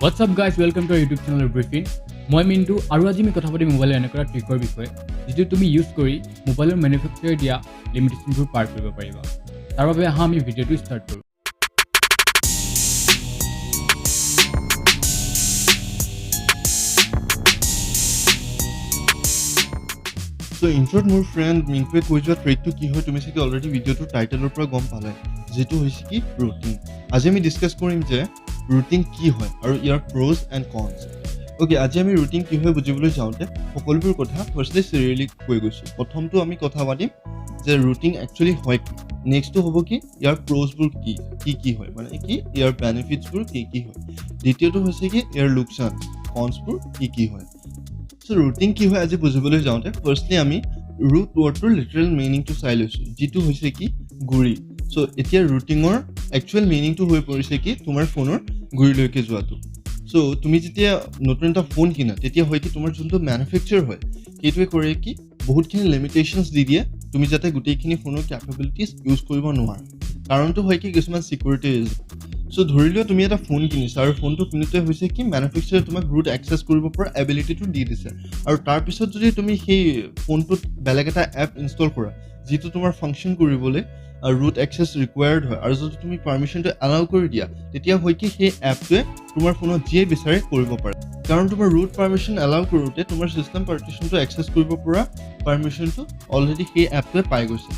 What's up guys, welcome to our YouTube channel Briefing. মই মিন্টু আৰু আজি আমি কথা পাতিম মোবাইলৰ এনেকুৱা ট্ৰিকৰ বিষয়ে যিটো তুমি ইউজ কৰি মোবাইলৰ মেনুফেকচাৰ দিয়া লিমিটেশনবোৰ পাৰ কৰিব পাৰিবা। তাৰ বাবে আমি ভিডিঅ'টো ষ্টাৰ্ট কৰোঁ। So intro মোৰ ফ্ৰেন্ড মিন্টুৱে কৈ যোৱা ট্ৰিকটো কি হয় তুমি চাগে অলৰেডি ভিডিঅ'টোৰ টাইটেলৰ পৰা গম পালে, যেটো হৈছে কি ৰুটিন। আজি আমি ডিসকাস কৰিম যে ৰুটিন কি হয় আৰু ইয়াৰ প্ৰ'জ এণ্ড কনছ। ওকে, আজি আমি ৰুটিন কি হয় বুজিবলৈ যাওঁতে সকলোবোৰ কথা ফাৰ্ষ্টলি চিৰিয়েলি কৈ গৈছোঁ। প্ৰথমটো আমি কথা পাতিম যে ৰুটিন একচুৱেলি হয় কি, নেক্সটটো হ'ব কি ইয়াৰ প্ৰ'জবোৰ কি হয়, মানে কি ইয়াৰ বেনিফিটছবোৰ কি হয়, দ্বিতীয়টো হৈছে কি ইয়াৰ লোকচান কনছবোৰ কি হয়। So ৰুটিন কি হয় আজি বুজিবলৈ যাওঁতে ফাৰ্ষ্টলি আমি ৰুট ৱৰ্ডটোৰ লিটাৰেল মিনিংটো চাই লৈছোঁ, যিটো হৈছে কি গুৰি। চ' এতিয়া ৰুটিনৰ একচুৱেল মিনিংটো হৈ পৰিছে কি তোমাৰ ফোনৰ গুৰিলৈকে যোৱাটো। চ' তুমি যেতিয়া নতুন এটা ফোন কিনা তেতিয়া হয় কি তোমাৰ যোনটো মেনুফেকচাৰ হয় সেইটোৱে কৰে কি বহুতখিনি লিমিটেশ্যনছ দি দিয়ে তুমি যাতে গোটেইখিনি ফোনৰ কেপেবিলিটিজ ইউজ কৰিব নোৱাৰা। কাৰণটো হয় কি কিছুমান চিকিউৰিটি ৰিজন। চ' ধৰি লোৱা তুমি এটা ফোন কিনিছা আৰু ফোনটো কিনোতে হৈছে কি মেনুফেকচাৰে তোমাক ৰুট এক্সেছ কৰিব পৰা এবিলিটিটো দি দিছে, আৰু তাৰপিছত যদি তুমি সেই ফোনটোত বেলেগ এটা এপ ইনষ্টল কৰা যিটো তোমাৰ ফাংচন কৰিবলৈ ৰুট এক্সেছ ৰিকুৱাৰ্ড হয়, আৰু যদি তুমি পাৰ্মিশ্যনটো এলাউ কৰি দিয়া তেতিয়া হয় কি সেই এপটোৱে তোমাৰ ফোনত যিয়ে বিচাৰে কৰিব পাৰে। কাৰণ তোমাৰ ৰুট পাৰ্মিশ্যন এলাউ কৰোঁতে তোমাৰ ছিষ্টেম পাৰ্টিশ্যনটো এক্সেছ কৰিব পৰা পাৰ্মিশ্যনটো অলৰেডি সেই এপটোৱে পাই গৈছে।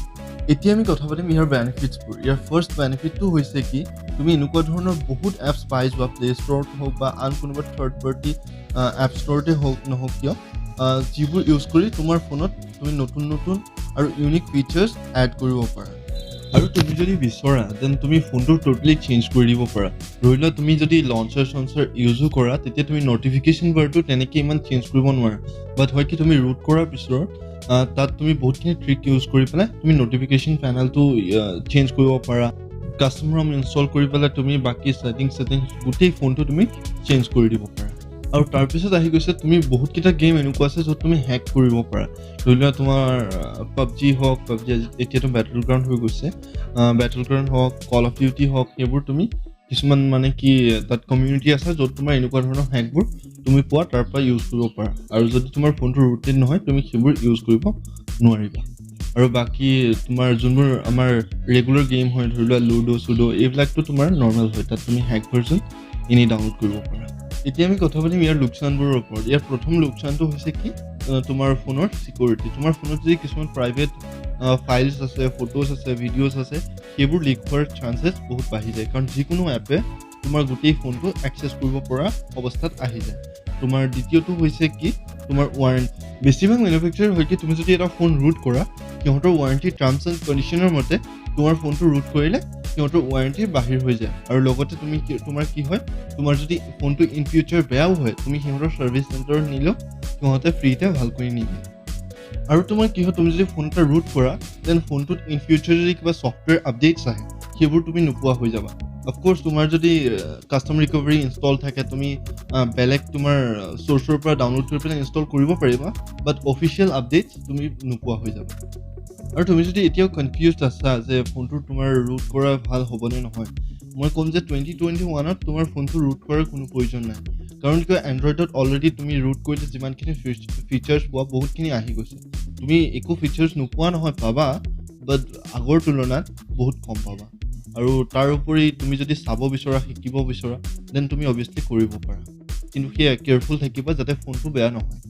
এতিয়া আমি কথা পাতিম ইয়াৰ বেনিফিটছবোৰ। ইয়াৰ ফাৰ্ষ্ট বেনিফিটটো হৈছে কি তুমি এনেকুৱা ধৰণৰ বহুত এপছ পাই যোৱা প্লে ষ্ট'ৰত হওক বা আন কোনোবা থাৰ্ড পাৰ্টি এপ ষ্ট'ৰতে হওক নহওক কিয়, যিবোৰ ইউজ কৰি তোমাৰ ফোনত তুমি নতুন আৰু ইউনিক ফিচাৰ্ছ এড কৰিব পাৰা। আৰু তুমি যদি বিচৰা দেন তুমি ফোনটো টোটেলি চেঞ্জ কৰি দিব পাৰা। ধৰি লোৱা তুমি যদি লঞ্চাৰ ইউজো কৰা তেতিয়া তুমি নটিফিকেশ্যন বাৰটো তেনেকৈ ইমান চেঞ্জ কৰিব নোৱাৰা, বাট হয় কি তুমি ৰুট কৰাৰ পিছত তাত তুমি বহুতখিনি ট্ৰিক ইউজ কৰি পেলাই তুমি নটিফিকেশ্যন পেনেলটো চেঞ্জ কৰিব পাৰা। কাষ্টমাৰ ইনষ্টল কৰি পেলাই তুমি বাকী ছেটিংছ গোটেই ফোনটো তুমি চেঞ্জ কৰি দিব পাৰা। আৰু তাৰপিছত আহি গৈছে তুমি বহুতকেইটা গেম এনেকুৱা আছে য'ত তুমি হেক কৰিব পাৰা। ধৰি লোৱা তোমাৰ পাবজি হওক, পাবজি এতিয়াতো বেটেল গ্ৰাউণ্ড হৈ গৈছে, বেটেল গ্ৰাউণ্ড হওক, কল অফ ডিউটি হওক, সেইবোৰ তুমি কিছুমান মানে কি তাত কমিউনিটি আছে য'ত তোমাৰ এনেকুৱা ধৰণৰ হেকবোৰ তুমি পোৱা তাৰ পৰা ইউজ কৰিব পাৰা, আৰু যদি তোমাৰ ফোনটো ৰুটেড নহয় তুমি সেইবোৰ ইউজ কৰিব নোৱাৰিবা। আৰু বাকী তোমাৰ যোনবোৰ আমাৰ ৰেগুলাৰ গেম হয় ধৰি লোৱা লুডো চুডো এইবিলাকতো তোমাৰ নৰ্মেল হয়, তাত তুমি হেক ভাৰ্জন এনেই ডাউনলোড কৰিব পাৰা। এতিয়া আমি কথা পাতিম ইয়াৰ লোকচানবোৰৰ ওপৰত। ইয়াৰ প্ৰথম লোকচানটো হৈছে কি তোমাৰ ফোনৰ চিকিউৰিটি। তোমাৰ ফোনত যদি কিছুমান প্ৰাইভেট ফাইলছ আছে, ফটোজ আছে, ভিডিঅ'জ আছে, সেইবোৰ লিক হোৱাৰ চান্সেছ বহুত বাঢ়ি যায়, কাৰণ যিকোনো এপে তোমাৰ গোটেই ফোনটো এক্সেছ কৰিব পৰা অৱস্থাত আহি যায়। তোমাৰ দ্বিতীয়টো হৈছে কি তোমাৰ ৱাৰেণ্টি। বেছিভাগ মেনুফেকচাৰ হয় কি তুমি যদি এটা ফোন ৰুট কৰা সিহঁতৰ ৱাৰেণ্টি টাৰ্মছ এণ্ড কণ্ডিশ্যনৰ মতে তোমাৰ ফোনটো ৰুট কৰিলে সিহঁতৰ ৱাৰেণ্টি বাহিৰ হৈ যায়, আৰু লগতে তোমাৰ কি হয় তোমাৰ যদি ফোনটো ইন ফিউচাৰ বেয়াও হয় তুমি সিহঁতৰ ছাৰ্ভিচ চেণ্টাৰত নিলেও সিহঁতে ফ্ৰীতে ভাল কৰি নিদিয়ে। আৰু তোমাৰ কি হয় তুমি যদি ফোন এটা ৰুট কৰা দেন ফোনটোত ইন ফিউচাৰ যদি কিবা ছফ্টৱেৰ আপডেটছ আহে সেইবোৰ তুমি নোপোৱা হৈ যাবা। অফক'ৰ্ছ তোমাৰ যদি কাষ্টম ৰিকভাৰী ইনষ্টল থাকে তুমি বেলেগ তোমাৰ চ'ৰ্চৰ পৰা ডাউনলোড কৰি পেলাই ইনষ্টল কৰিব পাৰিবা, বাট অফিচিয়েল আপডেটছ তুমি নোপোৱা হৈ যাবা। আৰু তুমি যদি এতিয়াও কনফিউজড আছা যে ফোনটো তোমাৰ ৰুট কৰা ভাল হ'বনে নহয়, মই ক'ম যে 2021ত তোমাৰ ফোনটো ৰুট কৰাৰ কোনো প্ৰয়োজন নাই, কাৰণ কিয় এণ্ড্ৰইডত অলৰেডি তুমি ৰুট কৰিলে যিমানখিনি ফিচাৰ্ছ পোৱা বহুতখিনি আহি গৈছে। তুমি একো ফিচাৰ্ছ নোপোৱা নহয়, পাবা, বাট আগৰ তুলনাত বহুত কম পাবা। আৰু তাৰ উপৰি তুমি যদি চাব বিচৰা, শিকিব বিচৰা দেন তুমি অভিয়াছলি কৰিব পাৰা, কিন্তু সেয়া কেয়াৰফুল থাকিবা যাতে ফোনটো বেয়া নহয়।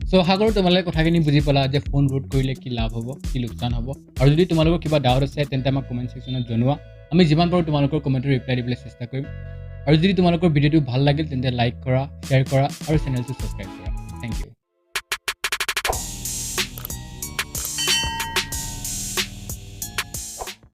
চ' আশা কৰোঁ তোমালোকে কথাখিনি বুজি পালা যে ফোন ৰুট কৰিলে কি লাভ হ'ব, কি লোকচান হ'ব। আৰু যদি তোমালোকৰ কিবা ডাউট আছে তেন্তে আমাক কমেণ্ট ছেকশ্যনত জনোৱা, আমি যিমান পাৰোঁ তোমালোকৰ কমেণ্টৰ ৰিপ্লাই দিবলৈ চেষ্টা কৰিম। আৰু যদি তোমালোকৰ ভিডিঅ'টো ভাল লাগিল তেন্তে লাইক কৰা, শ্বেয়াৰ কৰা আৰু চেনেলটো ছাবস্ক্ৰাইব কৰা। Thank U.